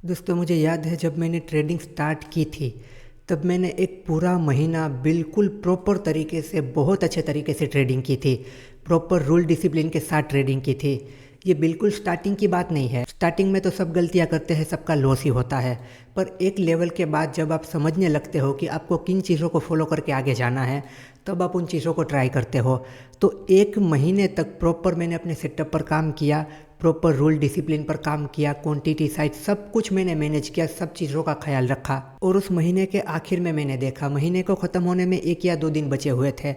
दोस्तों, मुझे याद है जब मैंने ट्रेडिंग स्टार्ट की थी, तब मैंने एक पूरा महीना बिल्कुल प्रॉपर तरीके से, बहुत अच्छे तरीके से ट्रेडिंग की थी। प्रॉपर रूल डिसिप्लिन के साथ ट्रेडिंग की थी। ये बिल्कुल स्टार्टिंग की बात नहीं है। स्टार्टिंग में तो सब गलतियां करते हैं, सबका लॉस ही होता है। पर एक लेवल के बाद जब आप समझने लगते हो कि आपको किन चीज़ों को फॉलो करके आगे जाना है, तब आप उन चीज़ों को ट्राई करते हो। तो एक महीने तक प्रॉपर मैंने अपने सेटअप पर काम किया, प्रॉपर रूल डिसिप्लिन पर काम किया, क्वांटिटी साइज सब कुछ मैंने मैनेज किया, सब चीज़ों का ख्याल रखा। और उस महीने के आखिर में मैंने देखा, महीने को ख़त्म होने में 1 या 2 दिन बचे हुए थे,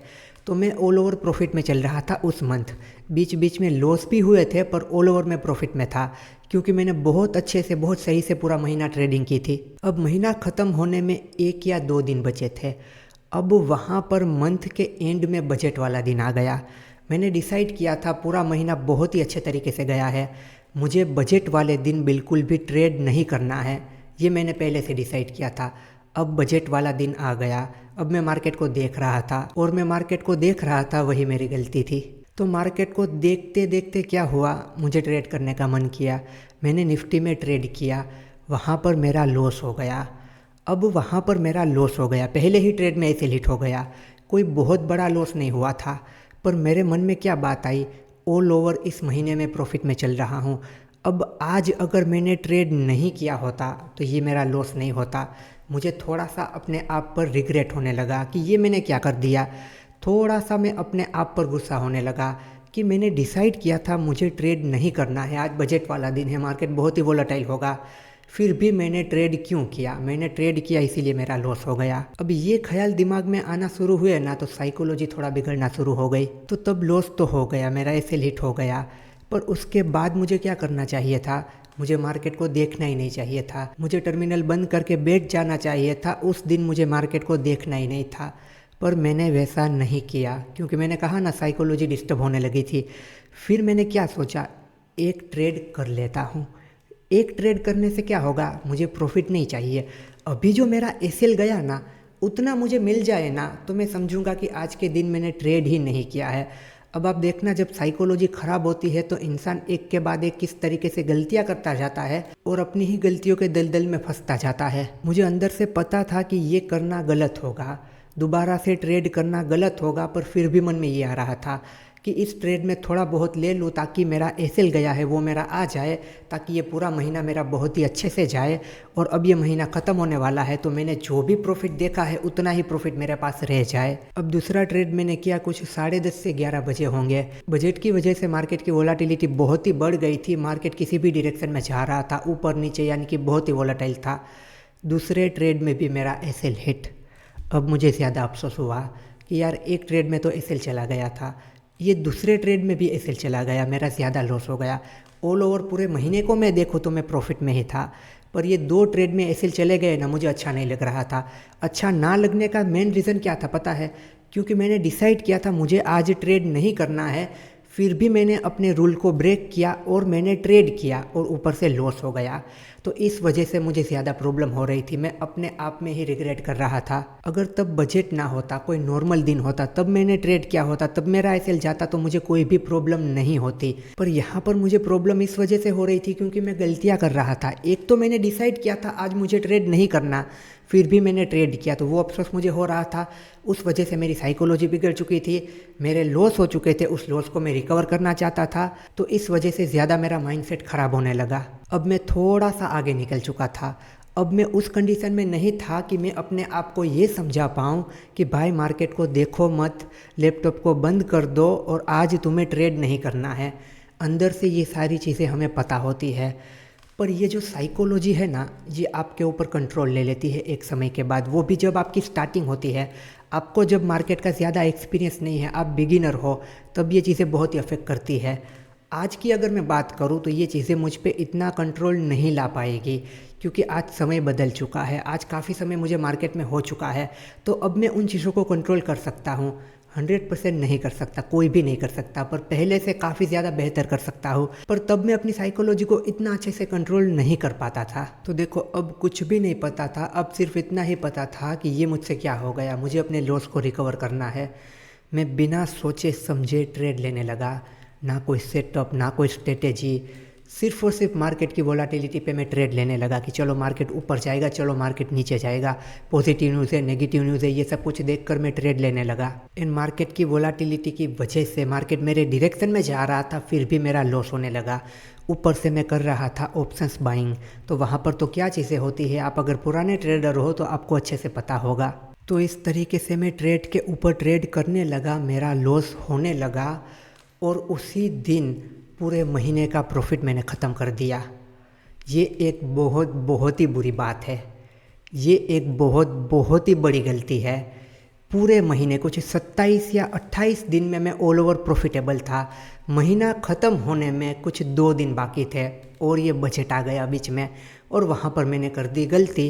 तो मैं ऑल ओवर प्रॉफिट में चल रहा था उस मंथ। बीच बीच में लॉस भी हुए थे, पर ऑल ओवर में प्रॉफिट में था, क्योंकि मैंने बहुत अच्छे से, बहुत सही से पूरा महीना ट्रेडिंग की थी। अब महीना ख़त्म होने में 1 या 2 दिन बचे थे। अब वहाँ पर मंथ के एंड में बजट वाला दिन आ गया। मैंने डिसाइड किया था, पूरा महीना बहुत ही अच्छे तरीके से गया है, मुझे बजट वाले दिन बिल्कुल भी ट्रेड नहीं करना है। ये मैंने पहले से डिसाइड किया था। अब बजट वाला दिन आ गया। अब मैं मार्केट को देख रहा था, और मैं मार्केट को देख रहा था, वही मेरी गलती थी। तो मार्केट को देखते देखते क्या हुआ, मुझे ट्रेड करने का मन किया। मैंने निफ्टी में ट्रेड किया, वहाँ पर मेरा लॉस हो गया। अब वहाँ पर मेरा लॉस हो गया, पहले ही ट्रेड में ऐसे हिट हो गया। कोई बहुत बड़ा लॉस नहीं हुआ था, पर मेरे मन में क्या बात आई, ऑल ओवर इस महीने में प्रॉफिट में चल रहा हूँ। अब आज अगर मैंने ट्रेड नहीं किया होता तो ये मेरा लॉस नहीं होता। मुझे थोड़ा सा अपने आप पर रिग्रेट होने लगा कि ये मैंने क्या कर दिया। थोड़ा सा मैं अपने आप पर गुस्सा होने लगा कि मैंने डिसाइड किया था मुझे ट्रेड नहीं करना है, आज बजट वाला दिन है, मार्केट बहुत ही वोलेटाइल होगा, फिर भी मैंने ट्रेड क्यों किया। मैंने ट्रेड किया इसीलिए मेरा लॉस हो गया। अब ये ख्याल दिमाग में आना शुरू हुए ना, तो साइकोलॉजी थोड़ा बिगड़ना शुरू हो गई। तो तब लॉस तो हो गया, मेरा ऐसे हिट हो गया। पर उसके बाद मुझे क्या करना चाहिए था, मुझे मार्केट को देखना ही नहीं चाहिए था। मुझे टर्मिनल बंद करके बैठ जाना चाहिए था, उस दिन मुझे मार्केट को देखना ही नहीं था। पर मैंने वैसा नहीं किया, क्योंकि मैंने कहा ना, साइकोलॉजी डिस्टर्ब होने लगी थी। फिर मैंने क्या सोचा, एक ट्रेड कर लेता हूँ। एक ट्रेड करने से क्या होगा, मुझे प्रॉफिट नहीं चाहिए। अभी जो मेरा एसएल गया ना, उतना मुझे मिल जाए ना, तो मैं समझूंगा कि आज के दिन मैंने ट्रेड ही नहीं किया है। अब आप देखना, जब साइकोलॉजी ख़राब होती है तो इंसान एक के बाद एक किस तरीके से गलतियां करता जाता है, और अपनी ही गलतियों के दलदल में फंसता जाता है। मुझे अंदर से पता था कि ये करना गलत होगा, दोबारा से ट्रेड करना गलत होगा, पर फिर भी मन में ये आ रहा था कि इस ट्रेड में थोड़ा बहुत ले लूँ, ताकि मेरा एसएल गया है वो मेरा आ जाए, ताकि ये पूरा महीना मेरा बहुत ही अच्छे से जाए। और अब ये महीना ख़त्म होने वाला है, तो मैंने जो भी प्रॉफिट देखा है उतना ही प्रॉफिट मेरे पास रह जाए। अब दूसरा ट्रेड मैंने किया, कुछ 10:30 से 11 बजे होंगे। बजट की वजह से मार्केट की वोलाटिलिटी बहुत ही बढ़ गई थी, मार्केट किसी भी डायरेक्शन में जा रहा था, ऊपर नीचे, यानी कि बहुत ही वोलाटाइल था। दूसरे ट्रेड में भी मेरा एसएल हिट। अब मुझे ज़्यादा अफसोस हुआ कि यार, एक ट्रेड में तो एसएल चला गया था, ये दूसरे ट्रेड में भी एसएल चला गया, मेरा ज़्यादा लॉस हो गया। ऑल ओवर पूरे महीने को मैं देखूँ तो मैं प्रॉफिट में ही था, पर ये 2 ट्रेड में एसएल चले गए ना, मुझे अच्छा नहीं लग रहा था। अच्छा ना लगने का मेन रीज़न क्या था पता है, क्योंकि मैंने डिसाइड किया था मुझे आज ट्रेड नहीं करना है, फिर भी मैंने अपने रूल को ब्रेक किया और मैंने ट्रेड किया, और ऊपर से लॉस हो गया। तो इस वजह से मुझे ज़्यादा प्रॉब्लम हो रही थी, मैं अपने आप में ही रिग्रेट कर रहा था। अगर तब बजट ना होता, कोई नॉर्मल दिन होता, तब मैंने ट्रेड किया होता, तब मेरा एसएल जाता, तो मुझे कोई भी प्रॉब्लम नहीं होती। पर यहाँ पर मुझे प्रॉब्लम इस वजह से हो रही थी क्योंकि मैं गलतियाँ कर रहा था। एक तो मैंने डिसाइड किया था आज मुझे ट्रेड नहीं करना, फिर भी मैंने ट्रेड किया, तो वो अफसोस मुझे हो रहा था। उस वजह से मेरी साइकोलॉजी बिगड़ चुकी थी, मेरे लॉस हो चुके थे, उस लॉस को मैं रिकवर करना चाहता था, तो इस वजह से ज़्यादा मेरा माइंडसेट ख़राब होने लगा। अब मैं थोड़ा सा आगे निकल चुका था। अब मैं उस कंडीशन में नहीं था कि मैं अपने आप को ये समझा पाऊँ कि भाई मार्केट को देखो मत, लैपटॉप को बंद कर दो और आज तुम्हें ट्रेड नहीं करना है। अंदर से ये सारी चीज़ें हमें पता होती है, पर ये जो साइकोलॉजी है ना, ये आपके ऊपर कंट्रोल ले लेती है एक समय के बाद। वो भी जब आपकी स्टार्टिंग होती है, आपको जब मार्केट का ज़्यादा एक्सपीरियंस नहीं है, आप बिगिनर हो, तब ये चीज़ें बहुत ही अफेक्ट करती है। आज की अगर मैं बात करूँ तो ये चीज़ें मुझ पे इतना कंट्रोल नहीं ला पाएगी, क्योंकि आज समय बदल चुका है, आज काफ़ी समय मुझे मार्केट में हो चुका है, तो अब मैं उन चीज़ों को कंट्रोल कर सकता हूँ। 100% नहीं कर सकता, कोई भी नहीं कर सकता, पर पहले से काफ़ी ज़्यादा बेहतर कर सकता हूँ। पर तब मैं अपनी साइकोलॉजी को इतना अच्छे से कंट्रोल नहीं कर पाता था। तो देखो, अब कुछ भी नहीं पता था, अब सिर्फ इतना ही पता था कि ये मुझसे क्या हो गया, मुझे अपने लॉस को रिकवर करना है। मैं बिना सोचे समझे ट्रेड लेने लगा, ना कोई सेटअप, ना कोई स्ट्रेटेजी, सिर्फ और सिर्फ मार्केट की वोलाटिलिटी पे मैं ट्रेड लेने लगा कि चलो मार्केट ऊपर जाएगा, चलो मार्केट नीचे जाएगा, पॉजिटिव न्यूज़ है, नेगेटिव न्यूज़ है, ये सब कुछ देखकर मैं ट्रेड लेने लगा। इन मार्केट की वोलाटिलिटी की वजह से मार्केट मेरे डायरेक्शन में जा रहा था, फिर भी मेरा लॉस होने लगा। ऊपर से मैं कर रहा था ऑप्शंस बाइंग, तो वहाँ पर तो क्या चीज़ें होती है, आप अगर पुराने ट्रेडर हो तो आपको अच्छे से पता होगा। तो इस तरीके से मैं ट्रेड के ऊपर ट्रेड करने लगा, मेरा लॉस होने लगा और उसी दिन पूरे महीने का प्रॉफिट मैंने ख़त्म कर दिया। ये एक बहुत ही बुरी बात है, ये एक बहुत ही बड़ी गलती है। पूरे महीने कुछ 27 या 28 दिन में मैं ऑल ओवर प्रॉफिटेबल था। महीना ख़त्म होने में कुछ 2 दिन बाकी थे और ये बजट आ गया बीच में और वहाँ पर मैंने कर दी गलती।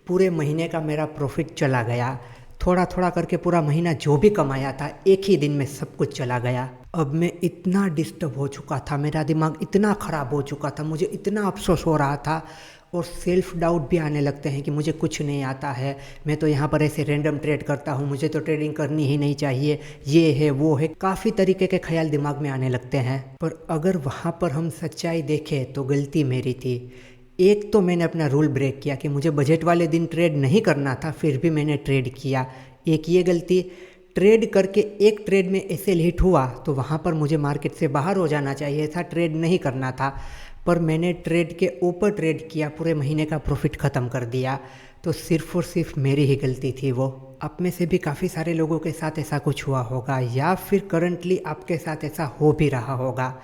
पूरे महीने का मेरा प्रॉफिट चला गया। थोड़ा थोड़ा करके पूरा महीना जो भी कमाया था एक ही दिन में सब कुछ चला गया। अब मैं इतना डिस्टर्ब हो चुका था, मेरा दिमाग इतना ख़राब हो चुका था, मुझे इतना अफसोस हो रहा था और सेल्फ डाउट भी आने लगते हैं कि मुझे कुछ नहीं आता है, मैं तो यहाँ पर ऐसे रैंडम ट्रेड करता हूँ, मुझे तो ट्रेडिंग करनी ही नहीं चाहिए, ये है वो है, काफ़ी तरीके के ख्याल दिमाग में आने लगते हैं। पर अगर वहाँ पर हम सच्चाई देखें तो गलती मेरी थी। एक तो मैंने अपना रूल ब्रेक किया कि मुझे बजट वाले दिन ट्रेड नहीं करना था, फिर भी मैंने ट्रेड किया। एक ये गलती, ट्रेड करके एक ट्रेड में ऐसे हिट हुआ तो वहाँ पर मुझे मार्केट से बाहर हो जाना चाहिए था, ट्रेड नहीं करना था, पर मैंने ट्रेड के ऊपर ट्रेड किया, पूरे महीने का प्रॉफिट ख़त्म कर दिया। तो सिर्फ और सिर्फ मेरी ही गलती थी वो। आप में से भी काफ़ी सारे लोगों के साथ ऐसा कुछ हुआ होगा या फिर करंटली आपके साथ ऐसा हो भी रहा होगा।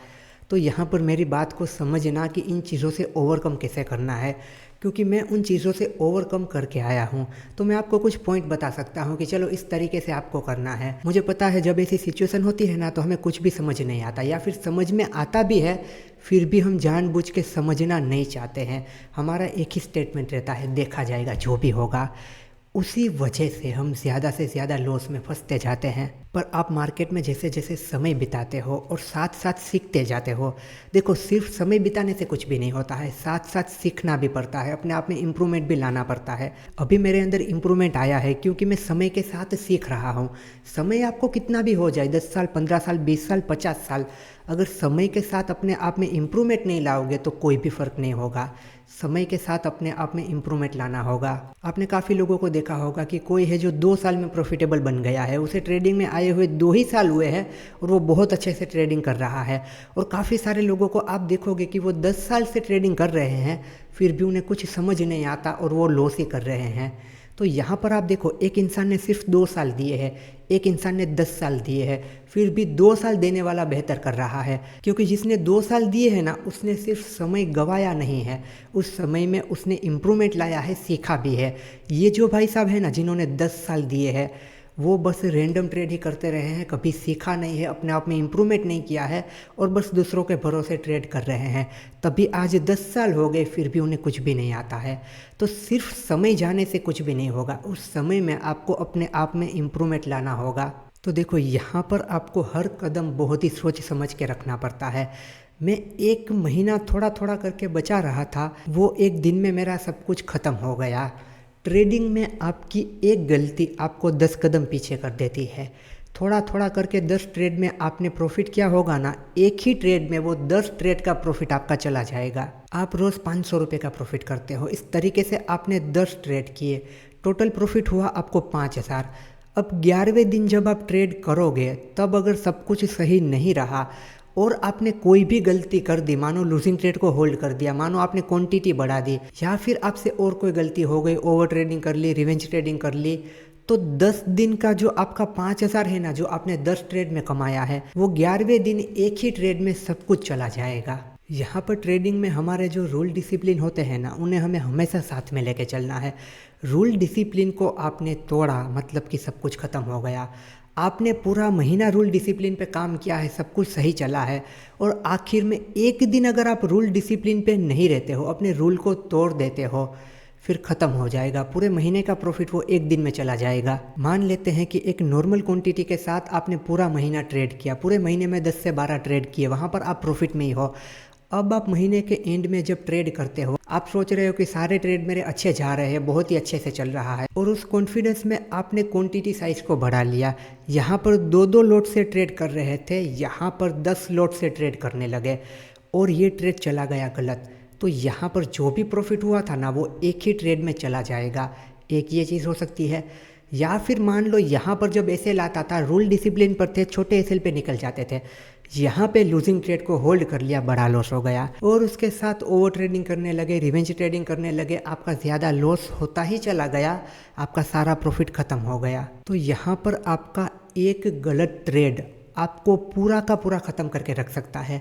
तो यहाँ पर मेरी बात को समझना कि इन चीज़ों से ओवरकम कैसे करना है, क्योंकि मैं उन चीज़ों से ओवरकम करके आया हूँ। तो मैं आपको कुछ पॉइंट बता सकता हूँ कि चलो इस तरीके से आपको करना है। मुझे पता है जब ऐसी सिचुएशन होती है ना तो हमें कुछ भी समझ नहीं आता, या फिर समझ में आता भी है फिर भी हम जानबूझ के समझना नहीं चाहते हैं। हमारा एक ही स्टेटमेंट रहता है, देखा जाएगा जो भी होगा। उसी वजह से हम ज़्यादा से ज़्यादा लॉस में फंसते जाते हैं। पर आप मार्केट में जैसे जैसे समय बिताते हो और साथ साथ सीखते जाते हो, देखो सिर्फ समय बिताने से कुछ भी नहीं होता है, साथ साथ सीखना भी पड़ता है, अपने आप में इम्प्रूवमेंट भी लाना पड़ता है। अभी मेरे अंदर इम्प्रूवमेंट आया है क्योंकि मैं समय के साथ सीख रहा हूँ। समय आपको कितना भी हो जाए, 10 साल, 15 साल, 20 साल, 50 साल, अगर समय के साथ अपने आप में इम्प्रूवमेंट नहीं लाओगे तो कोई भी फ़र्क नहीं होगा। समय के साथ अपने आप में इम्प्रूवमेंट लाना होगा। आपने काफ़ी लोगों को देखा होगा कि कोई है जो 2 साल में प्रॉफिटेबल बन गया है, उसे ट्रेडिंग में आए हुए 2 ही साल हुए हैं और वो बहुत अच्छे से ट्रेडिंग कर रहा है। और काफ़ी सारे लोगों को आप देखोगे कि वो 10 साल से ट्रेडिंग कर रहे हैं फिर भी उन्हें कुछ समझ नहीं आता और वो लॉस ही कर रहे हैं। तो यहाँ पर आप देखो, एक इंसान ने सिर्फ 2 साल दिए हैं, एक इंसान ने 10 साल दिए हैं, फिर भी 2 साल देने वाला बेहतर कर रहा है, क्योंकि जिसने 2 साल दिए हैं ना उसने सिर्फ समय गवाया नहीं है, उस समय में उसने इम्प्रूवमेंट लाया है, सीखा भी है। ये जो भाई साहब है ना जिन्होंने 10 साल दिए हैं वो बस रैंडम ट्रेड ही करते रहे हैं, कभी सीखा नहीं है, अपने आप में इम्प्रूवमेंट नहीं किया है और बस दूसरों के भरोसे ट्रेड कर रहे हैं। तभी आज 10 साल हो गए फिर भी उन्हें कुछ भी नहीं आता है। तो सिर्फ समय जाने से कुछ भी नहीं होगा, उस समय में आपको अपने आप में इम्प्रूवमेंट लाना होगा। तो देखो यहाँ पर आपको हर कदम बहुत ही सोच समझ के रखना पड़ता है। मैं 1 महीना थोड़ा थोड़ा करके बचा रहा था, वो एक दिन में मेरा सब कुछ ख़त्म हो गया। ट्रेडिंग में आपकी एक गलती आपको 10 कदम पीछे कर देती है। थोड़ा थोड़ा करके 10 ट्रेड में आपने प्रॉफिट किया होगा ना, एक ही ट्रेड में वो 10 ट्रेड का प्रॉफिट आपका चला जाएगा। आप रोज़ 500 रुपये का प्रॉफिट करते हो, इस तरीके से आपने 10 ट्रेड किए, टोटल प्रॉफिट हुआ आपको 5000। अब 11वें दिन जब आप ट्रेड करोगे तब अगर सब कुछ सही नहीं रहा और आपने कोई भी गलती कर दी, मानो लूजिंग ट्रेड को होल्ड कर दिया, मानो आपने क्वांटिटी बढ़ा दी, या फिर आपसे और कोई गलती हो गई, ओवर ट्रेडिंग कर ली, रिवेंज ट्रेडिंग कर ली, तो 10 दिन का जो आपका 5000 है ना, जो आपने 10 ट्रेड में कमाया है, वो 11वें दिन एक ही ट्रेड में सब कुछ चला जाएगा। यहाँ पर ट्रेडिंग में हमारे जो रूल डिसिप्लिन होते हैं ना, उन्हें हमें हमेशा साथ में लेके चलना है। रूल डिसिप्लिन को आपने तोड़ा मतलब कि सब कुछ ख़त्म हो गया। आपने पूरा महीना रूल डिसिप्लिन पे काम किया है, सब कुछ सही चला है, और आखिर में एक दिन अगर आप रूल डिसिप्लिन पे नहीं रहते हो, अपने रूल को तोड़ देते हो, फिर ख़त्म हो जाएगा। पूरे महीने का प्रॉफिट वो एक दिन में चला जाएगा। मान लेते हैं कि एक नॉर्मल क्वांटिटी के साथ आपने पूरा महीना ट्रेड किया, पूरे महीने में 10 से 12 ट्रेड किए, वहाँ पर आप प्रॉफिट में ही हो। अब आप महीने के एंड में जब ट्रेड करते हो, आप सोच रहे हो कि सारे ट्रेड मेरे अच्छे जा रहे हैं, बहुत ही अच्छे से चल रहा है, और उस कॉन्फिडेंस में आपने क्वांटिटी साइज को बढ़ा लिया। यहाँ पर 2-2 लॉट से ट्रेड कर रहे थे, यहाँ पर 10 लॉट से ट्रेड करने लगे, और ये ट्रेड चला गया गलत, तो यहाँ पर जो भी प्रॉफिट हुआ था ना वो एक ही ट्रेड में चला जाएगा। एक ये चीज़ हो सकती है। या फिर मान लो यहाँ पर जब एसएल आता था, रूल डिसिप्लिन पर थे, छोटे एसएल पे निकल जाते थे, यहाँ पे लूजिंग ट्रेड को होल्ड कर लिया, बड़ा लॉस हो गया और उसके साथ ओवर ट्रेडिंग करने लगे, रिवेंज ट्रेडिंग करने लगे, आपका ज़्यादा लॉस होता ही चला गया, आपका सारा प्रॉफिट ख़त्म हो गया। तो यहाँ पर आपका एक गलत ट्रेड आपको पूरा का पूरा ख़त्म करके रख सकता है।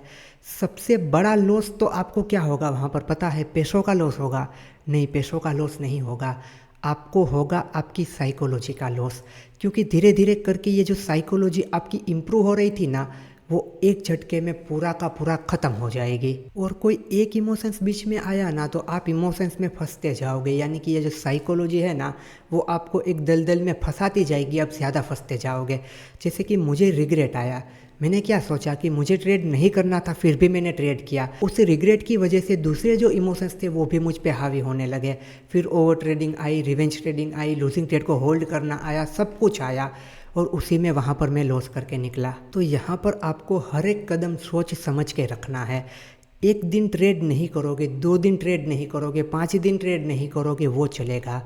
सबसे बड़ा लॉस तो आपको क्या होगा वहाँ पर पता है? पैसों का लॉस होगा? नहीं, पैसों का लॉस नहीं होगा, आपको होगा आपकी साइकोलॉजी का लॉस। क्योंकि धीरे धीरे करके ये जो साइकोलॉजी आपकी इम्प्रूव हो रही थी ना, वो एक झटके में पूरा का पूरा ख़त्म हो जाएगी। और कोई एक इमोशंस बीच में आया ना तो आप इमोशंस में फंसते जाओगे, यानी कि ये जो साइकोलॉजी है ना वो आपको एक दलदल में फंसाती जाएगी, आप ज़्यादा फंसते जाओगे। जैसे कि मुझे रिग्रेट आया, मैंने क्या सोचा कि मुझे ट्रेड नहीं करना था, फिर भी मैंने ट्रेड किया। उस रिग्रेट की वजह से दूसरे जो इमोशंस थे वो भी मुझ पे हावी होने लगे। फिर over trading I, revenge trading I, losing trade को होल्ड करना आया, सब कुछ आया और उसी में वहाँ पर मैं लॉस करके निकला। तो यहाँ पर आपको हर एक कदम सोच समझ के रखना है। एक दिन ट्रेड नहीं करोगे, 2 दिन ट्रेड नहीं करोगे, 5 दिन ट्रेड नहीं करोगे, वो चलेगा।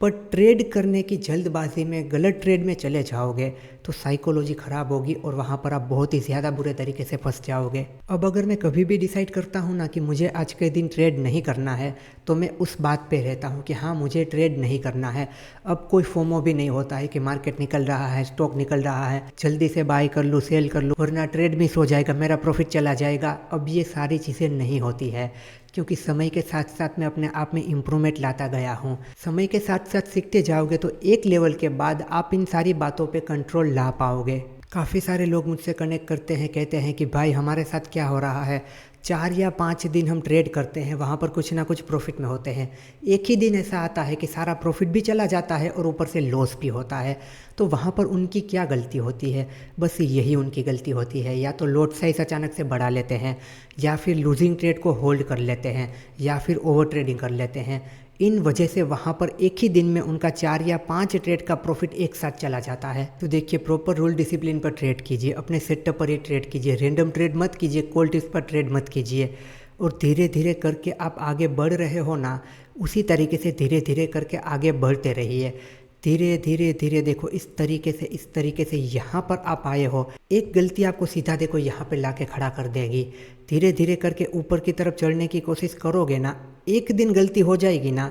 पर ट्रेड करने की जल्दबाजी में गलत ट्रेड में चले जाओगे तो साइकोलॉजी ख़राब होगी और वहाँ पर आप बहुत ही ज़्यादा बुरे तरीके से फंस जाओगे। अब अगर मैं कभी भी डिसाइड करता हूँ ना कि मुझे आज के दिन ट्रेड नहीं करना है, तो मैं उस बात पे रहता हूँ कि हाँ मुझे ट्रेड नहीं करना है। अब कोई फोमो भी नहीं होता है कि मार्केट निकल रहा है, स्टॉक निकल रहा है, जल्दी से बाय कर लूँ, सेल कर लूँ, वरना ट्रेड मिस हो जाएगा, मेरा प्रॉफिट चला जाएगा। अब ये सारी चीज़ें नहीं होती है, क्योंकि समय के साथ साथ मैं अपने आप में इम्प्रूवमेंट लाता गया हूँ। समय के साथ साथ सीखते जाओगे तो एक लेवल के बाद आप इन सारी बातों पे कंट्रोल ला पाओगे। काफ़ी सारे लोग मुझसे कनेक्ट करते हैं, कहते हैं कि भाई हमारे साथ क्या हो रहा है, 4 या 5 दिन हम ट्रेड करते हैं, वहाँ पर कुछ ना कुछ प्रॉफिट में होते हैं, एक ही दिन ऐसा आता है कि सारा प्रॉफिट भी चला जाता है और ऊपर से लॉस भी होता है। तो वहाँ पर उनकी क्या गलती होती है? बस यही उनकी गलती होती है, या तो लॉट साइज अचानक से बढ़ा लेते हैं, या फिर लूजिंग ट्रेड को होल्ड कर लेते हैं, या फिर ओवर ट्रेडिंग कर लेते हैं। इन वजह से वहाँ पर एक ही दिन में उनका 4 या 5 ट्रेड का प्रॉफिट एक साथ चला जाता है। तो देखिए, प्रॉपर रूल डिसिप्लिन पर ट्रेड कीजिए, अपने सेटअप पर ही ट्रेड कीजिए, रैंडम ट्रेड मत कीजिए, कोल्ड टिप्स पर ट्रेड मत कीजिए। और धीरे धीरे करके आप आगे बढ़ रहे हो ना, उसी तरीके से धीरे धीरे करके आगे बढ़ते रहिए। धीरे धीरे धीरे देखो, इस तरीके से यहाँ पर आप आए हो। एक गलती आपको सीधा देखो यहाँ पे लाके खड़ा कर देगी। धीरे धीरे करके ऊपर की तरफ चढ़ने की कोशिश करोगे ना, एक दिन गलती हो जाएगी ना,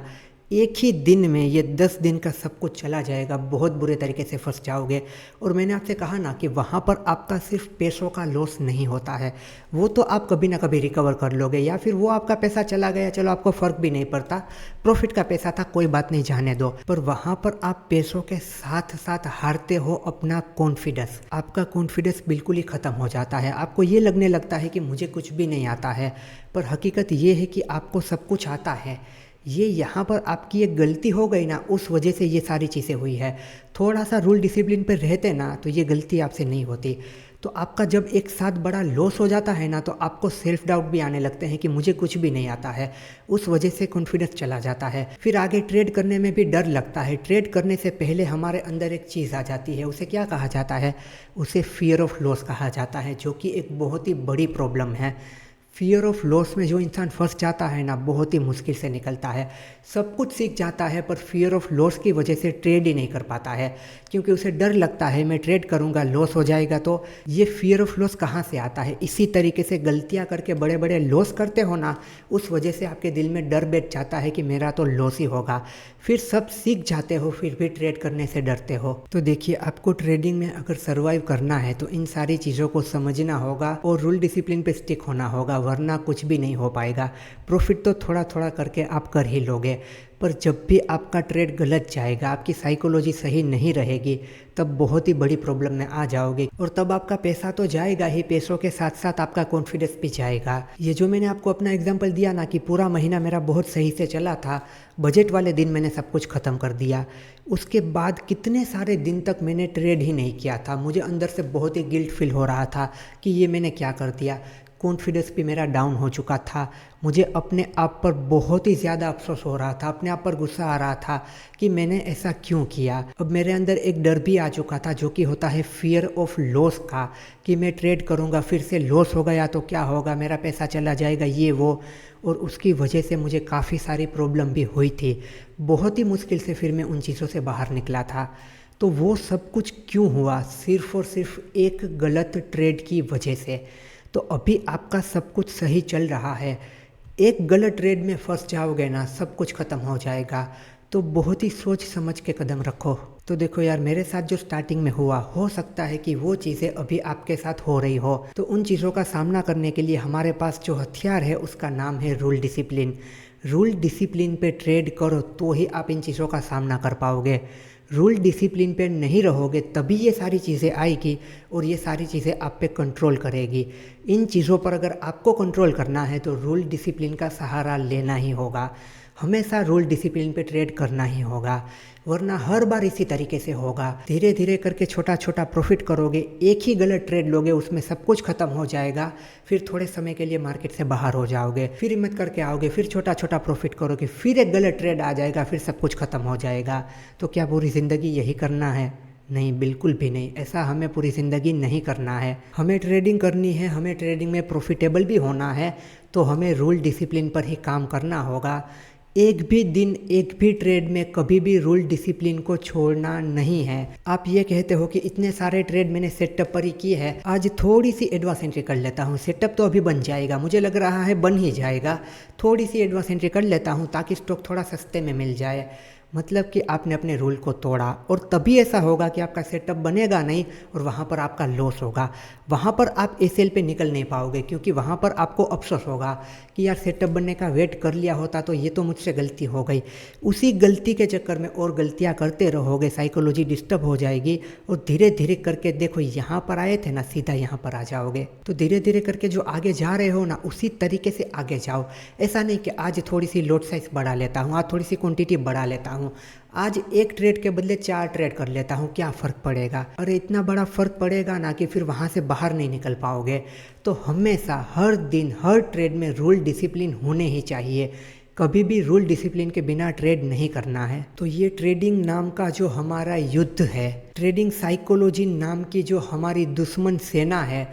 एक ही दिन में ये 10 दिन का सब कुछ चला जाएगा, बहुत बुरे तरीके से फंस जाओगे। और मैंने आपसे कहा ना कि वहाँ पर आपका सिर्फ पैसों का लॉस नहीं होता है, वो तो आप कभी ना कभी रिकवर कर लोगे, या फिर वो आपका पैसा चला गया, चलो आपको फ़र्क भी नहीं पड़ता, प्रॉफिट का पैसा था, कोई बात नहीं, जाने दो। पर वहाँ पर आप पैसों के साथ साथ हारते हो अपना कॉन्फिडेंस। आपका कॉन्फिडेंस बिल्कुल ही ख़त्म हो जाता है, आपको ये लगने लगता है कि मुझे कुछ भी नहीं आता है। पर हकीकत ये है कि आपको सब कुछ आता है। ये यहाँ पर आपकी एक गलती हो गई ना, उस वजह से ये सारी चीज़ें हुई है। थोड़ा सा रूल डिसिप्लिन पर रहते ना तो ये गलती आपसे नहीं होती। तो आपका जब एक साथ बड़ा लॉस हो जाता है ना, तो आपको सेल्फ डाउट भी आने लगते हैं कि मुझे कुछ भी नहीं आता है, उस वजह से कॉन्फिडेंस चला जाता है। फिर आगे ट्रेड करने में भी डर लगता है। ट्रेड करने से पहले हमारे अंदर एक चीज़ आ जाती है, उसे क्या कहा जाता है? उसे फियर ऑफ लॉस कहा जाता है, जो कि एक बहुत ही बड़ी प्रॉब्लम है। फियर ऑफ लॉस में जो इंसान फंस जाता है ना, बहुत ही मुश्किल से निकलता है। सब कुछ सीख जाता है पर फियर ऑफ लॉस की वजह से ट्रेड ही नहीं कर पाता है, क्योंकि उसे डर लगता है मैं ट्रेड करूंगा लॉस हो जाएगा। तो ये फियर ऑफ लॉस कहाँ से आता है? इसी तरीके से गलतियाँ करके बड़े बड़े लॉस करते हो ना, उस वजह से आपके दिल में डर बैठ जाता है कि मेरा तो लॉस ही होगा। फिर सब सीख जाते हो, फिर भी ट्रेड करने से डरते हो। तो देखिए, आपको ट्रेडिंग में अगर सर्वाइव करना है तो इन सारी चीज़ों को समझना होगा और रूल डिसिप्लिन पे स्टिक होना होगा, वरना कुछ भी नहीं हो पाएगा। प्रॉफिट तो थोड़ा थोड़ा करके आप कर ही लोगे, पर जब भी आपका ट्रेड गलत जाएगा, आपकी साइकोलॉजी सही नहीं रहेगी, तब बहुत ही बड़ी प्रॉब्लम में आ जाओगे। और तब आपका पैसा तो जाएगा ही, पैसों के साथ साथ आपका कॉन्फिडेंस भी जाएगा। ये जो मैंने आपको अपना एग्जांपल दिया ना कि पूरा महीना मेरा बहुत सही से चला था, बजट वाले दिन मैंने सब कुछ ख़त्म कर दिया, उसके बाद कितने सारे दिन तक मैंने ट्रेड ही नहीं किया था। मुझे अंदर से बहुत ही गिल्ट फील हो रहा था कि ये मैंने क्या कर दिया। कॉन्फिडेंस भी मेरा डाउन हो चुका था। मुझे अपने आप पर बहुत ही ज़्यादा अफसोस हो रहा था, अपने आप पर गुस्सा आ रहा था कि मैंने ऐसा क्यों किया। अब मेरे अंदर एक डर भी आ चुका था जो कि होता है फियर ऑफ लॉस का, कि मैं ट्रेड करूँगा फिर से लॉस हो गया तो क्या होगा, मेरा पैसा चला जाएगा, ये वो। और उसकी वजह से मुझे काफ़ी सारी प्रॉब्लम भी हुई थी। बहुत ही मुश्किल से फिर मैं उन चीज़ों से बाहर निकला था। तो वो सब कुछ क्यों हुआ? सिर्फ़ और सिर्फ एक गलत ट्रेड की वजह से। तो अभी आपका सब कुछ सही चल रहा है, एक गलत ट्रेड में फंस जाओगे ना, सब कुछ ख़त्म हो जाएगा। तो बहुत ही सोच समझ के कदम रखो। तो देखो यार, मेरे साथ जो स्टार्टिंग में हुआ, हो सकता है कि वो चीज़ें अभी आपके साथ हो रही हो। तो उन चीज़ों का सामना करने के लिए हमारे पास जो हथियार है उसका नाम है रूल डिसिप्लिन। रूल डिसिप्लिन पे ट्रेड करो तो ही आप इन चीज़ों का सामना कर पाओगे। रूल डिसिप्लिन पे नहीं रहोगे तभी ये सारी चीज़ें आएगी और ये सारी चीज़ें आप पे कंट्रोल करेगी। इन चीज़ों पर अगर आपको कंट्रोल करना है तो रूल डिसिप्लिन का सहारा लेना ही होगा। हमेशा रूल डिसिप्लिन पे ट्रेड करना ही होगा, वरना हर बार इसी तरीके से होगा। धीरे धीरे करके छोटा छोटा प्रॉफिट करोगे, एक ही गलत ट्रेड लोगे, उसमें सब कुछ खत्म हो जाएगा। फिर थोड़े समय के लिए मार्केट से बाहर हो जाओगे, फिर हिम्मत करके आओगे, फिर छोटा छोटा प्रॉफिट करोगे, फिर एक गलत ट्रेड आ जाएगा, फिर सब कुछ खत्म हो जाएगा। तो क्या पूरी ज़िंदगी यही करना है? नहीं, बिल्कुल भी नहीं। ऐसा हमें पूरी ज़िंदगी नहीं करना है। हमें ट्रेडिंग करनी है, हमें ट्रेडिंग में प्रॉफिटेबल भी होना है, तो हमें रूल डिसिप्लिन पर ही काम करना होगा। एक भी दिन, एक भी ट्रेड में कभी भी रूल डिसिप्लिन को छोड़ना नहीं है। आप ये कहते हो कि इतने सारे ट्रेड मैंने सेटअप पर ही किए हैं, आज थोड़ी सी एडवांस एंट्री कर लेता हूँ, सेटअप तो अभी बन जाएगा, मुझे लग रहा है बन ही जाएगा, थोड़ी सी एडवांस एंट्री कर लेता हूँ ताकि स्टॉक थोड़ा सस्ते में मिल जाए। मतलब कि आपने अपने रूल को तोड़ा, और तभी ऐसा होगा कि आपका सेटअप बनेगा नहीं और वहाँ पर आपका लॉस होगा। वहाँ पर आप एसएल पे निकल नहीं पाओगे, क्योंकि वहाँ पर आपको अफसोस होगा कि यार सेटअप बनने का वेट कर लिया होता तो ये तो मुझसे गलती हो गई। उसी गलती के चक्कर में और गलतियाँ करते रहोगे, साइकोलॉजी डिस्टर्ब हो जाएगी और धीरे धीरे करके देखो, यहाँ पर आए थे ना, सीधा यहाँ पर आ जाओगे। तो धीरे धीरे करके जो आगे जा रहे हो ना, उसी तरीके से आगे जाओ। ऐसा नहीं कि आज थोड़ी सी लॉट साइज बढ़ा लेता हूँ, आज थोड़ी सी क्वांटिटी बढ़ा लेता हूँ, आज एक ट्रेड के बदले 4 ट्रेड कर लेता हूँ, क्या फ़र्क पड़ेगा? अरे इतना बड़ा फ़र्क पड़ेगा ना कि फिर वहाँ से बाहर नहीं निकल पाओगे। तो हमेशा, हर दिन, हर ट्रेड में रूल डिसिप्लिन होने ही चाहिए। कभी भी रूल डिसिप्लिन के बिना ट्रेड नहीं करना है। तो ये ट्रेडिंग नाम का जो हमारा युद्ध है, ट्रेडिंग साइकोलॉजी नाम की जो हमारी दुश्मन सेना है,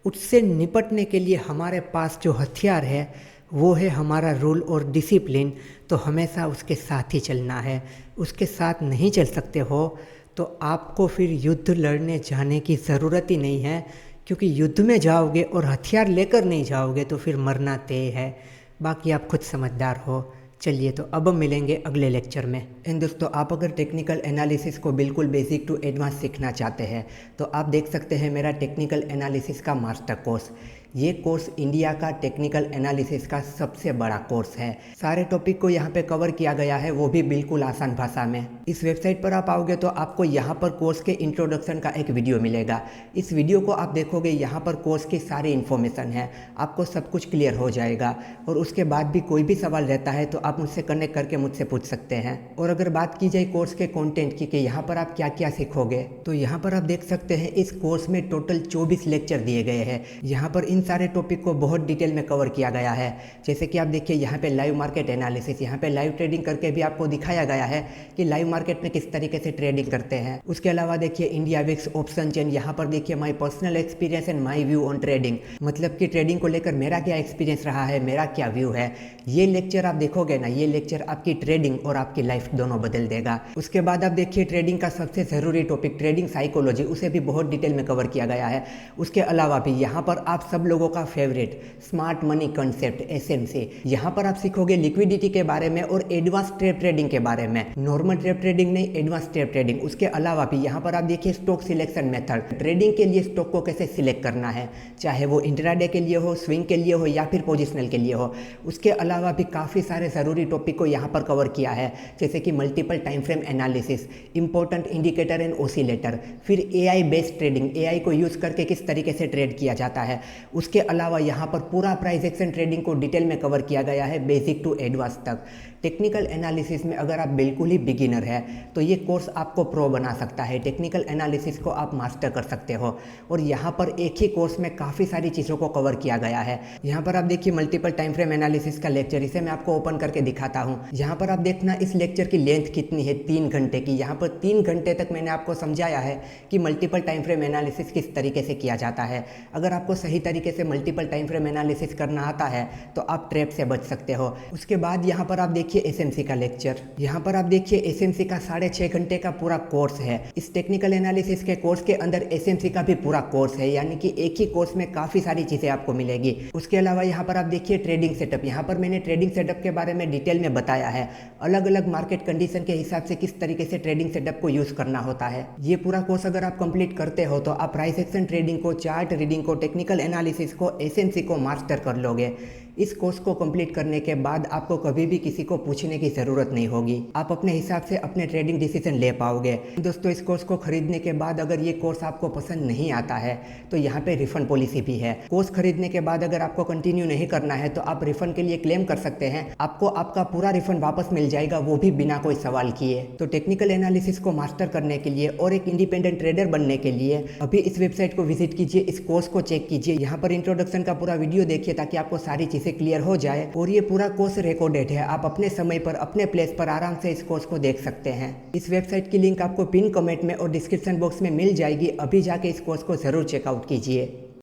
उससे निपटने के लिए हमारे पास जो हथियार है वो है हमारा रूल और डिसिप्लिन। तो हमेशा उसके साथ ही चलना है। उसके साथ नहीं चल सकते हो तो आपको फिर युद्ध लड़ने जाने की ज़रूरत ही नहीं है, क्योंकि युद्ध में जाओगे और हथियार लेकर नहीं जाओगे तो फिर मरना तय है। बाकी आप खुद समझदार हो। चलिए, तो अब हम मिलेंगे अगले लेक्चर में। एंड दोस्तों, आप अगर टेक्निकल एनालिसिस को बिल्कुल बेसिक टू एडवांस सीखना चाहते हैं तो आप देख सकते हैं मेरा टेक्निकल एनालिसिस का मास्टर कोर्स। ये कोर्स इंडिया का टेक्निकल एनालिसिस का सबसे बड़ा कोर्स है। सारे टॉपिक को यहाँ पे कवर किया गया है, वो भी बिल्कुल आसान भाषा में। इस वेबसाइट पर आप आओगे तो आपको यहाँ पर कोर्स के इंट्रोडक्शन का एक वीडियो मिलेगा। इस वीडियो को आप देखोगे, यहाँ पर कोर्स की सारी इन्फॉर्मेशन है, आपको सब कुछ क्लियर हो जाएगा। और उसके बाद भी कोई भी सवाल रहता है तो आप मुझसे कनेक्ट करके मुझसे पूछ सकते हैं। और अगर बात की जाए कोर्स के कंटेंट की कि यहाँ पर आप क्या क्या सीखोगे, तो यहाँ पर आप देख सकते हैं इस कोर्स में टोटल 24 लेक्चर दिए गए हैं। यहाँ पर इन सारे टॉपिक को बहुत डिटेल में कवर किया गया है। जैसे कि आप देखिए, यहाँ पे लाइव मार्केट एनालिसिस, यहाँ पे लाइव ट्रेडिंग करके भी आपको दिखाया गया है कि लाइव मार्केट में किस तरीके से ट्रेडिंग करते हैं। उसके अलावा देखिए इंडिया विक्स ऑप्शन चेन, यहाँ पर देखिए my personal experience and my view on trading, मतलब कि ट्रेडिंग को लेकर मेरा क्या एक्सपीरियंस रहा है, मेरा क्या व्यू है। ये लेक्चर आप देखोगे ना, ये लेक्चर आपकी ट्रेडिंग और आपकी लाइफ दोनों बदल देगा। उसके बाद आप देखिए ट्रेडिंग का सबसे ज़रूरी टॉपिक ट्रेडिंग साइकोलॉजी, उसे भी बहुत डिटेल में कवर किया गया है। उसके अलावा भी यहाँ पर आप सब लोगों का favourite smart money concept SMC, यहाँ पर आप सीखोगे लिक्विडिटी के बारे में और एडवांस ट्रेड ट्रेडिंग के बारे में। नॉर्मल ट्रेड ट्रेडिंग नहीं, एडवांस ट्रेड ट्रेडिंग। उसके अलावा भी यहाँ पर आप देखिए स्टॉक सिलेक्शन मेथड, ट्रेडिंग के लिए स्टॉक को कैसे सिलेक्ट करना है, चाहे वो इंट्राडे के लिए हो, स्विंग के लिए हो या फिर पोजिशनल के लिए हो। उसके अलावा भी काफ़ी सारे ज़रूरी टॉपिक को यहाँ पर कवर किया है, जैसे कि multiple time frame analysis, important indicator and oscillator, फिर एआई बेस्ड ट्रेडिंग, एआई को यूज़ करके किस तरीके से ट्रेड किया जाता है। उसके अलावा यहाँ पर पूरा प्राइस एक्शन ट्रेडिंग को डिटेल में कवर किया गया है, बेसिक टू एडवांस तक। टेक्निकल एनालिसिस में अगर आप बिल्कुल ही बिगिनर है तो ये कोर्स आपको प्रो बना सकता है। टेक्निकल एनालिसिस को आप मास्टर कर सकते हो और यहाँ पर एक ही कोर्स में काफ़ी सारी चीज़ों को कवर किया गया है। यहाँ पर आप देखिए मल्टीपल टाइम फ्रेम एनालिसिस का लेक्चर, इसे मैं आपको ओपन करके दिखाता हूँ। यहाँ पर आप देखना इस लेक्चर की लेंथ कितनी है, 3 घंटे की। यहाँ पर 3 घंटे तक मैंने आपको समझाया है कि मल्टीपल टाइम फ्रेम एनालिसिस किस तरीके से किया जाता है। अगर आपको सही तरीके से मल्टीपल टाइम फ्रेम एनालिसिस करना आता है तो आप ट्रैप से बच सकते हो। उसके बाद यहाँ पर आप देखिए एसएमसी का लेक्चर। यहाँ पर आप देखिए एसएमसी का 6.5 घंटे का पूरा कोर्स है। इस टेक्निकल एनालिसिस के कोर्स के अंदर एसएमसी का भी पूरा कोर्स है, यानी कि एक ही कोर्स में काफ़ी सारी चीज़ें आपको मिलेगी। उसके अलावा यहाँ पर आप देखिए ट्रेडिंग सेटअप। यहाँ पर मैंने ट्रेडिंग सेटअप के बारे में डिटेल में बताया है, अलग अलग मार्केट कंडीशन के हिसाब से किस तरीके से ट्रेडिंग सेटअप को यूज़ करना होता है। ये पूरा कोर्स अगर आप कंप्लीट करते हो तो आप प्राइस एक्शन ट्रेडिंग को, चार्ट रीडिंग को, टेक्निकल एनालिसिस को, एसएमसी को मास्टर कर लोगे। इस कोर्स को कंप्लीट करने के बाद आपको कभी भी किसी को पूछने की ज़रूरत नहीं होगी। आप अपने हिसाब से अपने ट्रेडिंग डिसीजन ले पाओगे। दोस्तों, इस कोर्स को खरीदने के बाद अगर ये कोर्स आपको पसंद नहीं आता है तो यहाँ पे रिफंड पॉलिसी भी है। कोर्स खरीदने के बाद अगर आपको कंटिन्यू नहीं करना है तो आप रिफंड के लिए क्लेम कर सकते हैं। आपको आपका पूरा रिफंड वापस मिल जाएगा, वो भी बिना कोई सवाल किए। तो टेक्निकल एनालिसिस को मास्टर करने के लिए और एक इंडिपेंडेंट ट्रेडर बनने के लिए अभी इस वेबसाइट को विजिट कीजिए, इस कोर्स को चेक कीजिए। यहाँ पर इंट्रोडक्शन का पूरा वीडियो देखिए ताकि आपको सारी चीज़ें क्लियर हो जाए। और ये पूरा कोर्स रिकॉर्डेड है, आप अपने समय पर अपने प्लेस पर आराम से इस कोर्स को देख सकते हैं। इस वेबसाइट की लिंक आपको पिन कमेंट में और डिस्क्रिप्शन बॉक्स में मिल जाएगी। अभी जाके इस कोर्स को जरूर चेकआउट कीजिए।